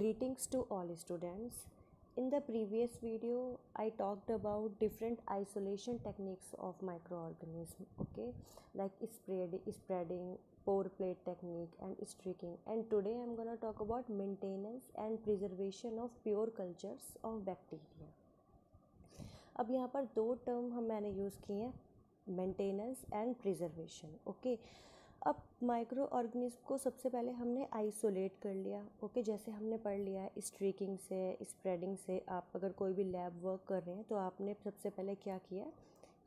Greetings to all students. In the previous video, I talked about different isolation techniques of microorganism, okay, like spreading, pore plate technique, and streaking. And today I'm gonna talk about maintenance and preservation of pure cultures of bacteria. अब यहाँ पर दो term मैंने use किए हैं, maintenance and preservation, okay. अब micro organism को सबसे पहले हमने आइसोलेट कर लिया, ओके। जैसे हमने पढ़ लिया है स्ट्रीकिंग से, स्प्रेडिंग से। आप अगर कोई भी लैब वर्क कर रहे हैं तो आपने सबसे पहले क्या किया,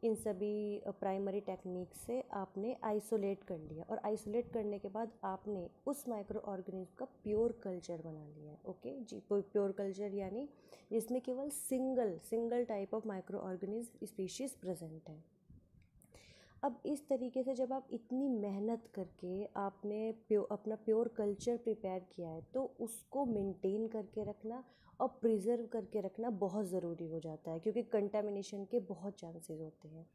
इन सभी प्राइमरी टेक्निक से आपने आइसोलेट कर लिया, और आइसोलेट करने के बाद आपने उस माइक्रो ऑर्गेनिज्म का प्योर कल्चर बना लिया है, ओके जी। प्योर कल्चर यानी जिसमें केवल single type of micro organism species present है। अब इस तरीके से जब आप इतनी मेहनत करके आपने अपना प्योर कल्चर प्रिपेयर किया है, तो उसको मेंटेन करके रखना और प्रिजर्व करके रखना बहुत ज़रूरी हो जाता है, क्योंकि कंटेमिनेशन के बहुत चांसेस होते हैं,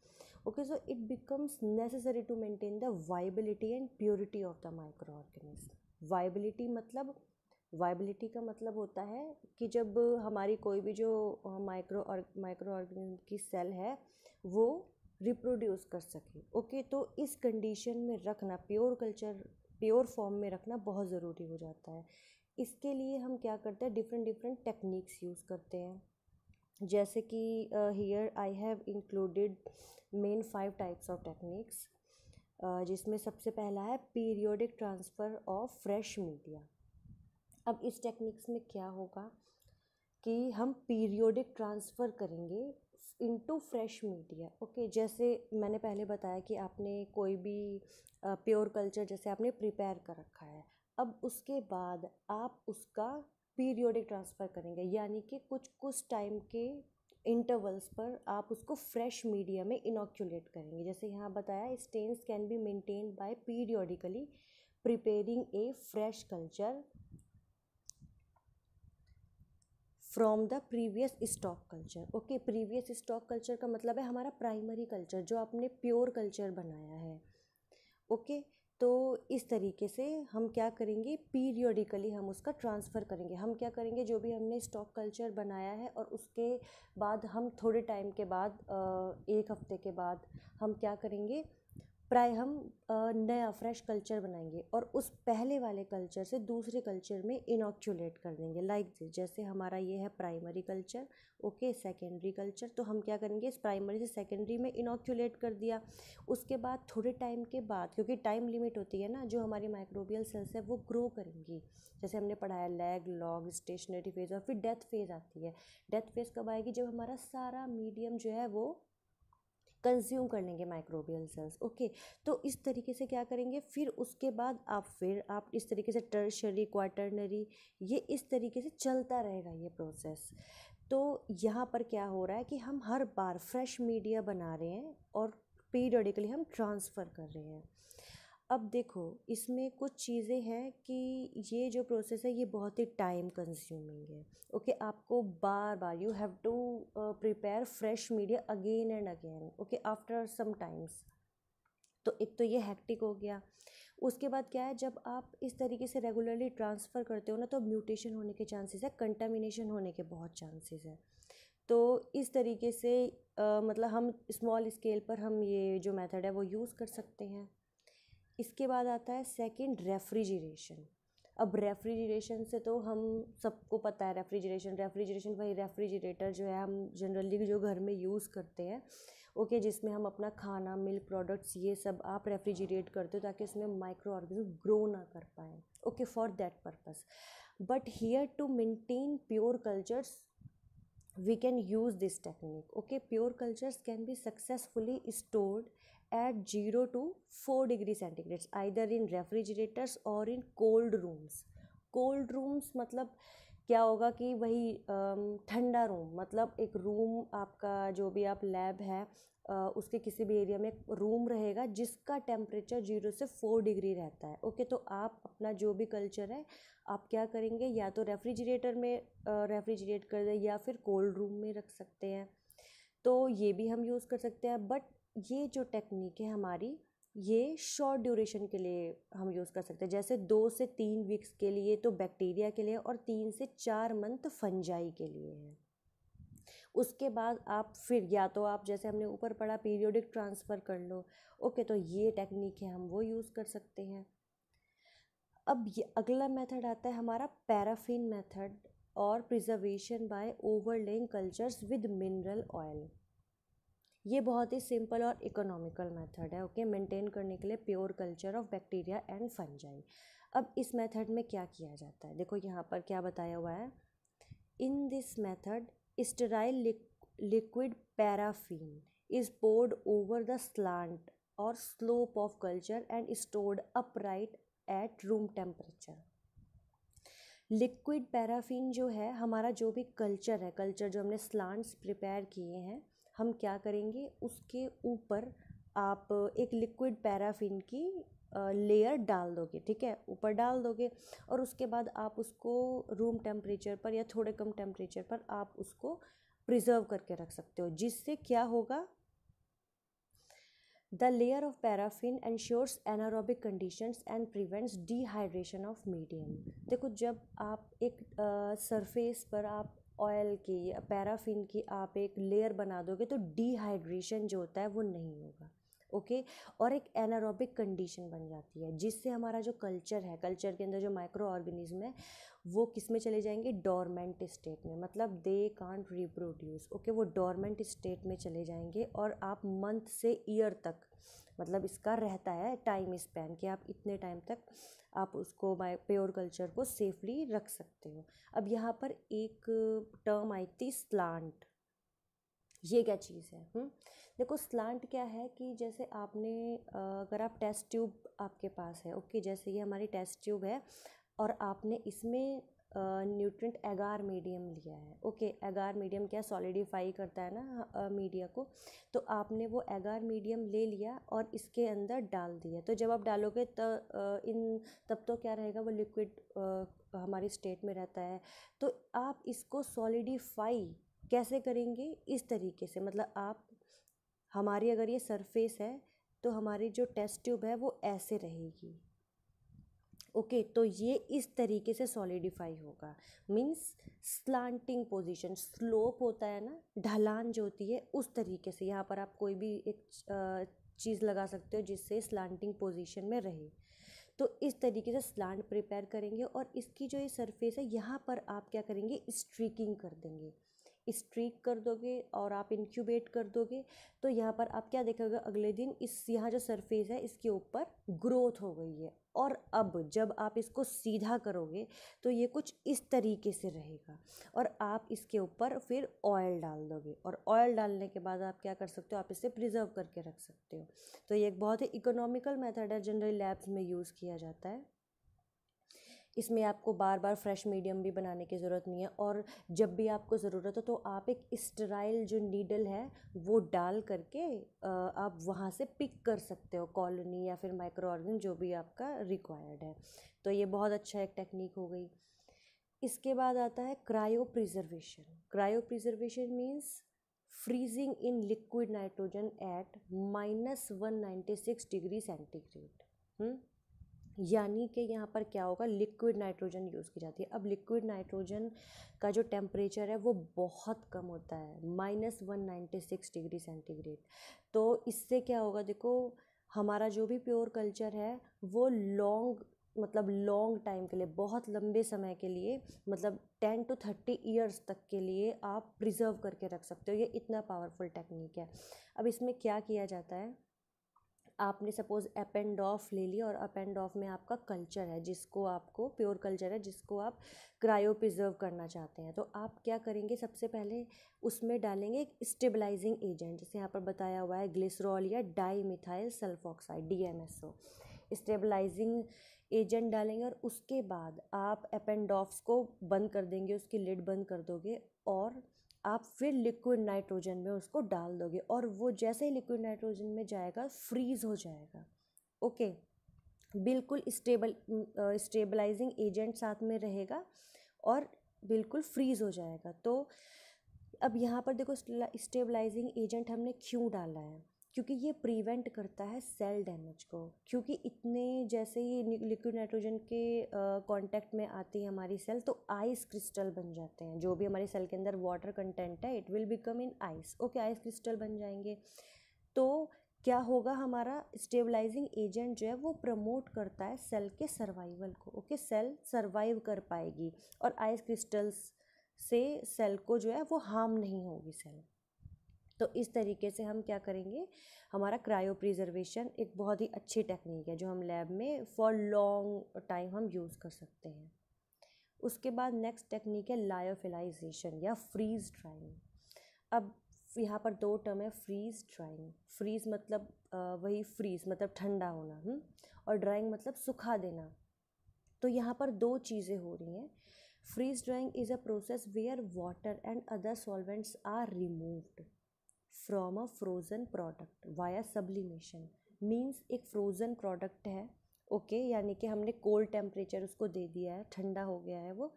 okay. So it becomes necessary to maintain the viability and purity of the microorganism. Viability का मतलब होता है कि जब हमारी कोई भी जो माइक्रो ऑर्गेनिज्म की सेल है वो रिप्रोड्यूस कर सके, ओके। तो इस कंडीशन में रखना, प्योर कल्चर प्योर फॉर्म में रखना बहुत ज़रूरी हो जाता है। इसके लिए हम क्या करते हैं, डिफरेंट टेक्निक्स यूज़ करते हैं। जैसे कि here I have included main 5 types of techniques, जिसमें सबसे पहला है periodic transfer of fresh media. अब इस टेक्निक्स में क्या होगा कि हम पीरियोडिक ट्रांसफ़र करेंगे इनटू फ्रेश मीडिया, ओके। जैसे मैंने पहले बताया कि आपने कोई भी प्योर कल्चर जैसे आपने प्रिपेयर कर रखा है, अब उसके बाद आप उसका पीरियोडिक ट्रांसफ़र करेंगे, यानी कि कुछ टाइम के इंटरवल्स पर आप उसको फ्रेश मीडिया में इनोक्यूलेट करेंगे। जैसे यहाँ बताया, stains can be maintained by periodically preparing a fresh culture from the previous stock culture, okay. Previous stock culture का मतलब है हमारा प्राइमरी कल्चर जो आपने प्योर कल्चर बनाया है, ओके। तो इस तरीके से हम क्या करेंगे, पीरियोडिकली हम उसका ट्रांसफ़र करेंगे। हम क्या करेंगे, जो भी हमने स्टॉक कल्चर बनाया है और उसके बाद हम थोड़े टाइम के बाद, 1 हफ्ते के बाद हम क्या करेंगे, हम नया फ्रेश कल्चर बनाएंगे और उस पहले वाले कल्चर से दूसरे कल्चर में इनोक्यूलेट कर देंगे, लाइक दिस। जैसे हमारा ये है primary culture, okay, secondary culture. तो हम क्या करेंगे, इस प्राइमरी से सेकेंडरी में इनोक्यूलेट कर दिया। उसके बाद थोड़े टाइम के बाद, क्योंकि टाइम लिमिट होती है ना, जो हमारी माइक्रोबियल सेल्स है वो ग्रो करेंगी। जैसे हमने पढ़ा है लैग, लॉग, स्टेशनरी फेज़, और फिर डेथ फेज़ आती है। डेथ फेज़ कब आएगी, जब हमारा सारा मीडियम जो है वो कंज्यूम कर लेंगे माइक्रोबियल सेल्स, ओके। तो इस तरीके से क्या करेंगे, फिर उसके बाद आप इस तरीके से टर्शरी, क्वाटरनरी, ये इस तरीके से चलता रहेगा ये प्रोसेस। तो यहाँ पर क्या हो रहा है कि हम हर बार फ्रेश मीडिया बना रहे हैं और पीरियडिकली हम ट्रांसफ़र कर रहे हैं। अब देखो, इसमें कुछ चीज़ें हैं कि ये जो प्रोसेस है ये बहुत ही टाइम कंज्यूमिंग है, ओके। आपको बार बार you have to prepare fresh media again and again, okay, after some times. तो एक तो ये हेक्टिक हो गया। उसके बाद क्या है, जब आप इस तरीके से रेगुलरली ट्रांसफ़र करते हो ना, तो म्यूटेशन होने के चांसेस है, कंटामिनेशन होने के बहुत चांसेस है। तो इस तरीके से मतलब हम स्मॉल स्केल पर हम ये जो मेथड है वो यूज़ कर सकते हैं। इसके बाद आता है सेकंड, रेफ्रिजरेशन। अब रेफ्रिजरेशन से तो हम सबको पता है, रेफ्रिजरेशन वही रेफ्रिजरेटर जो है हम जनरली जो घर में यूज़ करते हैं, ओके, जिसमें हम अपना खाना, मिल्क प्रोडक्ट्स, ये सब आप रेफ्रिजरेट करते हो ताकि उसमें माइक्रो ऑर्गेनिज्म ग्रो ना कर पाए, okay, for that purpose. But here to maintain pure cultures we can use this technique, okay। Pure cultures can be successfully stored at 0 to 4 degree centigrade, either in refrigerators or in cold rooms। Cold rooms मतलब क्या होगा कि वही ठंडा room, मतलब एक room आपका जो भी आप लैब है उसके किसी भी एरिया में एक रूम रहेगा जिसका टेम्परेचर 0 से 4 डिग्री रहता है, ओके। तो आप अपना जो भी कल्चर है आप क्या करेंगे, या तो रेफ्रिजरेटर में रेफ्रिजरेट कर दें या फिर कोल्ड रूम में रख सकते हैं। तो ये भी हम यूज़ कर सकते हैं। बट ये जो टेक्निक है हमारी, ये शॉर्ट ड्यूरेशन के लिए हम यूज़ कर सकते हैं, जैसे 2 से 3 वीक्स के लिए तो बैक्टीरिया के लिए और 3 से 4 मंथ फंजाई के लिए है। उसके बाद आप फिर या तो आप जैसे हमने ऊपर पढ़ा पीरियोडिक ट्रांसफ़र कर लो। ओके, तो ये टेक्निक है, हम वो यूज़ कर सकते हैं। अब ये अगला मेथड आता है हमारा पैराफिन मेथड और preservation by overlaying cultures with mineral oil. ये बहुत ही सिंपल और इकोनॉमिकल मेथड है, ओके, मेंटेन करने के लिए pure culture of bacteria and fungi. अब इस मेथड में क्या किया जाता है, देखो यहाँ पर क्या बताया हुआ है। In this method sterile liquid paraffin is poured over the slant or slope of culture and stored upright at room temperature। Liquid paraffin जो है हमारा जो भी कल्चर है, कल्चर जो हमने स्लांट्स प्रिपेयर किए हैं, हम क्या करेंगे उसके ऊपर आप एक लिक्विड पैराफिन की लेयर डाल दोगे, ठीक है, ऊपर डाल दोगे। और उसके बाद आप उसको रूम टेम्परेचर पर या थोड़े कम टेम्परेचर पर आप उसको प्रिजर्व करके रख सकते हो, जिससे क्या होगा, the layer of paraffin ensures anaerobic conditions and prevents dehydration of medium. देखो जब आप एक सरफेस पर आप ऑयल की या पैराफिन की आप एक लेयर बना दोगे तो डिहाइड्रेशन जो होता है वो नहीं होगा, ओके। और एक एनारोबिक कंडीशन बन जाती है, जिससे हमारा जो कल्चर है, कल्चर के अंदर जो माइक्रो ऑर्गेनिज्म है वो किस में चले जाएंगे, डोरमेंट स्टेट में, मतलब दे कांट रिप्रोड्यूस, ओके, वो डोरमेंट स्टेट में चले जाएंगे। और आप मंथ से ईयर तक, मतलब इसका रहता है टाइम स्पैन कि आप इतने टाइम तक आप उसको प्योर कल्चर को सेफली रख सकते हो। अब यहाँ पर एक टर्म आई थी स्लांट, ये क्या चीज़ है? देखो स्लांट क्या है कि जैसे आपने अगर आप टेस्ट ट्यूब आपके पास है, ओके, जैसे ये हमारी टेस्ट ट्यूब है और आपने इसमें न्यूट्रिएंट एगार मीडियम लिया है, ओके। एगार मीडियम क्या सॉलिडिफाई करता है ना मीडिया को, तो आपने वो एगार मीडियम ले लिया और इसके अंदर डाल दिया। तो जब आप डालोगे तब तो क्या रहेगा, वो लिक्विड हमारी स्टेट में रहता है। तो आप इसको सॉलिडिफाई कैसे करेंगे, इस तरीके से, मतलब आप हमारी अगर ये सरफेस है तो हमारी जो टेस्ट ट्यूब है वो ऐसे रहेगी, ओके। तो ये इस तरीके से सॉलिडिफाई होगा, मींस स्लांटिंग पोजीशन, स्लोप होता है ना, ढलान जो होती है, उस तरीके से यहाँ पर आप कोई भी एक चीज़ लगा सकते हो जिससे स्लांटिंग पोजीशन में रहे। तो इस तरीके से स्लांट प्रिपेयर करेंगे और इसकी जो ये सरफेस है यहाँ पर आप क्या करेंगे, स्ट्रीकिंग कर देंगे, स्ट्रीक कर दोगे और आप इंक्यूबेट कर दोगे। तो यहाँ पर आप क्या देखोगे, अगले दिन इस यहाँ जो सरफेस है इसके ऊपर ग्रोथ हो गई है। और अब जब आप इसको सीधा करोगे तो ये कुछ इस तरीके से रहेगा और आप इसके ऊपर फिर ऑयल डाल दोगे और ऑयल डालने के बाद आप क्या कर सकते हो, आप इसे प्रिजर्व करके रख सकते हो। तो ये एक बहुत ही इकोनॉमिकल मेथड है, जनरली लैब्स में यूज़ किया जाता है। इसमें आपको बार बार फ्रेश मीडियम भी बनाने की ज़रूरत नहीं है और जब भी आपको ज़रूरत हो तो आप एक स्टेराइल जो नीडल है वो डाल करके आप वहाँ से पिक कर सकते हो कॉलोनी या फिर माइक्रो ऑर्गेनिज्म जो भी आपका रिक्वायर्ड है। तो ये बहुत अच्छा एक टेक्निक हो गई। इसके बाद आता है cryo preservation. Cryo preservation means freezing in liquid nitrogen eight -196 degree centigrade. यानी कि यहाँ पर क्या होगा, लिक्विड नाइट्रोजन यूज़ की जाती है। अब लिक्विड नाइट्रोजन का जो टेम्परेचर है वो बहुत कम होता है, -196 डिग्री सेंटीग्रेड। तो इससे क्या होगा, देखो हमारा जो भी प्योर कल्चर है वो लॉन्ग टाइम के लिए, बहुत लंबे समय के लिए, मतलब 10 to 30 ईयर्स तक के लिए आप प्रिजर्व करके रख सकते हो। ये इतना पावरफुल टेक्निक है। अब इसमें क्या किया जाता है, आपने सपोज़ अप एंड ऑफ ले लिया और अप एंड ऑफ में आपका कल्चर है जिसको आपको प्योर कल्चर है जिसको आप क्रायो प्रिजर्व करना चाहते हैं। तो आप क्या करेंगे, सबसे पहले उसमें डालेंगे एक स्टेबलाइजिंग एजेंट, जैसे यहाँ पर बताया हुआ है ग्लिसरॉल या dimethyl sulfoxide DMSO। Stabilising agent डालेंगे और उसके बाद आप अप एंड ऑफ्स को बंद कर देंगे, उसकी लिड बंद कर दोगे और आप फिर लिक्विड नाइट्रोजन में उसको डाल दोगे और वो जैसे ही लिक्विड नाइट्रोजन में जाएगा फ्रीज हो जाएगा, ओके। बिल्कुल स्टेबलाइजिंग एजेंट साथ में रहेगा और बिल्कुल फ्रीज हो जाएगा। तो अब यहाँ पर देखो स्टेबलाइजिंग एजेंट हमने क्यों डाला है, क्योंकि ये प्रिवेंट करता है सेल डैमेज को, क्योंकि इतने जैसे ही लिक्विड नाइट्रोजन के कांटेक्ट में आती है हमारी सेल तो आइस क्रिस्टल बन जाते हैं। जो भी हमारी सेल के अंदर वाटर कंटेंट है it will become in ice. Okay, ice crystal बन जाएंगे तो क्या होगा, हमारा स्टेबलाइजिंग एजेंट जो है वो प्रमोट करता है सेल के सर्वाइवल को। ओके, सेल सर्वाइव कर पाएगी और आइस क्रिस्टल्स से सेल को जो है वो हार्म नहीं होगी सेल। तो इस तरीके से हम क्या करेंगे, हमारा क्रायो प्रिजर्वेशन एक बहुत ही अच्छी टेक्निक है जो हम लैब में फॉर लॉन्ग टाइम हम यूज़ कर सकते हैं। उसके बाद नेक्स्ट टेक्निक है लायोफिलाइजेशन या फ्रीज ड्राइंग। अब यहाँ पर दो टर्म है, फ्रीज ड्राइंग। फ्रीज मतलब वही फ्रीज मतलब ठंडा होना, और ड्राइंग मतलब सुखा देना। तो यहाँ पर दो चीज़ें हो रही हैं। Freeze drying is a process where water and other solvents are removed from a frozen product via sublimation. Means एक फ्रोज़न प्रोडक्ट है, ओके, यानी कि हमने कोल्ड टेम्परेचर उसको दे दिया है, ठंडा हो गया है वो,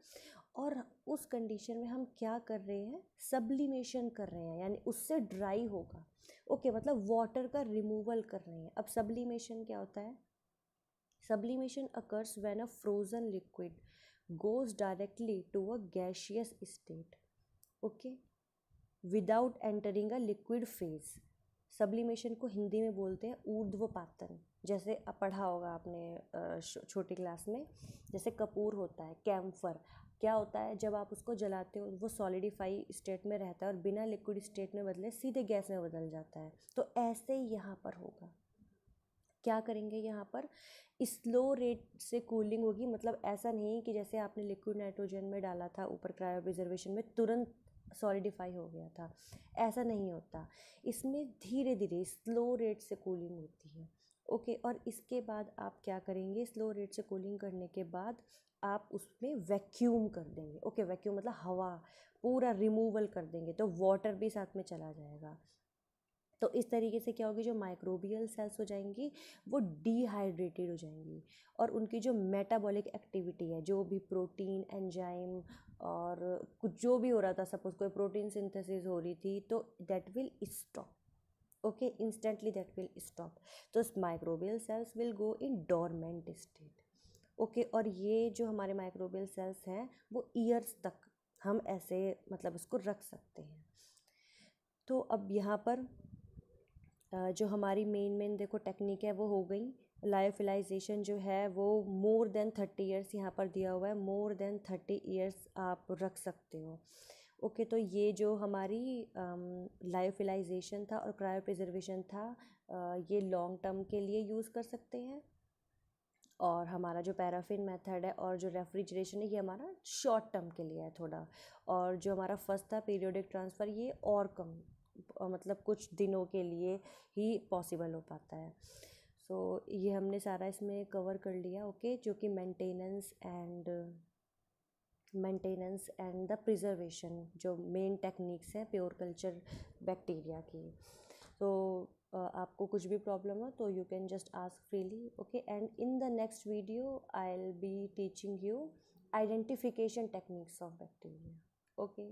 और उस कंडीशन में हम क्या कर रहे हैं, सब्लिमेशन कर रहे हैं, यानी उससे ड्राई होगा। ओके, मतलब वाटर का रिमूवल कर रहे हैं। अब सब्लिमेशन क्या होता है, sublimation occurs when a frozen liquid goes directly to a gaseous state, okay, without entering a liquid phase। Sublimation को हिंदी में बोलते हैं ऊर्ध्वपातन। जैसे पढ़ा होगा आपने छोटी क्लास में, जैसे कपूर होता है, कैम्फर, क्या होता है जब आप उसको जलाते हो वो सॉलिडिफाई स्टेट में रहता है और बिना लिक्विड स्टेट में बदले सीधे गैस में बदल जाता है। तो ऐसे ही यहाँ पर होगा, क्या करेंगे यहाँ पर, स्लो रेट से कूलिंग होगी। मतलब ऐसा नहीं कि जैसे आपने लिक्विड नाइट्रोजन में डाला था ऊपर क्रायो प्रिजर्वेशन में तुरंत सॉलिडिफाई हो गया था, ऐसा नहीं होता। इसमें धीरे धीरे स्लो रेट से कूलिंग होती है। ओके, और इसके बाद आप क्या करेंगे, स्लो रेट से कूलिंग करने के बाद आप उसमें वैक्यूम कर देंगे। ओके, वैक्यूम मतलब हवा पूरा रिमूवल कर देंगे, तो वाटर भी साथ में चला जाएगा। तो इस तरीके से क्या होगी, जो माइक्रोबियल सेल्स हो जाएंगी वो डिहाइड्रेटेड हो जाएंगी, और उनकी जो मेटाबॉलिक एक्टिविटी है, जो भी प्रोटीन एंजाइम और कुछ जो भी हो रहा था, सपोज कोई प्रोटीन सिंथेसिस हो रही थी, तो that will stop. Okay, instantly that will stop. तो microbial cells will go in dormant state. Okay, और ये जो हमारे माइक्रोबियल सेल्स हैं वो ईयर्स तक हम ऐसे मतलब उसको रख सकते हैं। तो अब यहाँ पर जो हमारी मेन देखो टेक्निक है वो हो गई। लायोफिलाइजेशन जो है वो मोर देन 30 ईयर्स यहाँ पर दिया हुआ है, मोर देन 30 ईयर्स आप रख सकते हो। ओके, तो ये जो हमारी लायोफिलाइजेशन था और क्रायो प्रिजर्वेशन था, ये लॉन्ग टर्म के लिए यूज़ कर सकते हैं। और हमारा जो पैराफिन मेथड है और जो रेफ्रिजरेशन है ये हमारा शॉर्ट टर्म के लिए है थोड़ा। और जो हमारा फर्स्ट था पीरियोडिक ट्रांसफ़र, ये और कम मतलब कुछ दिनों के लिए ही पॉसिबल हो पाता है। सो ये हमने सारा इसमें कवर कर लिया। ओके, जो कि मेंटेनेंस एंड द प्रिजर्वेशन जो मेन टेक्निक्स हैं प्योर कल्चर बैक्टीरिया की। तो आपको कुछ भी प्रॉब्लम हो तो you can just ask freely. Okay, and in the next video I will be teaching you identification techniques of bacteria. Okay.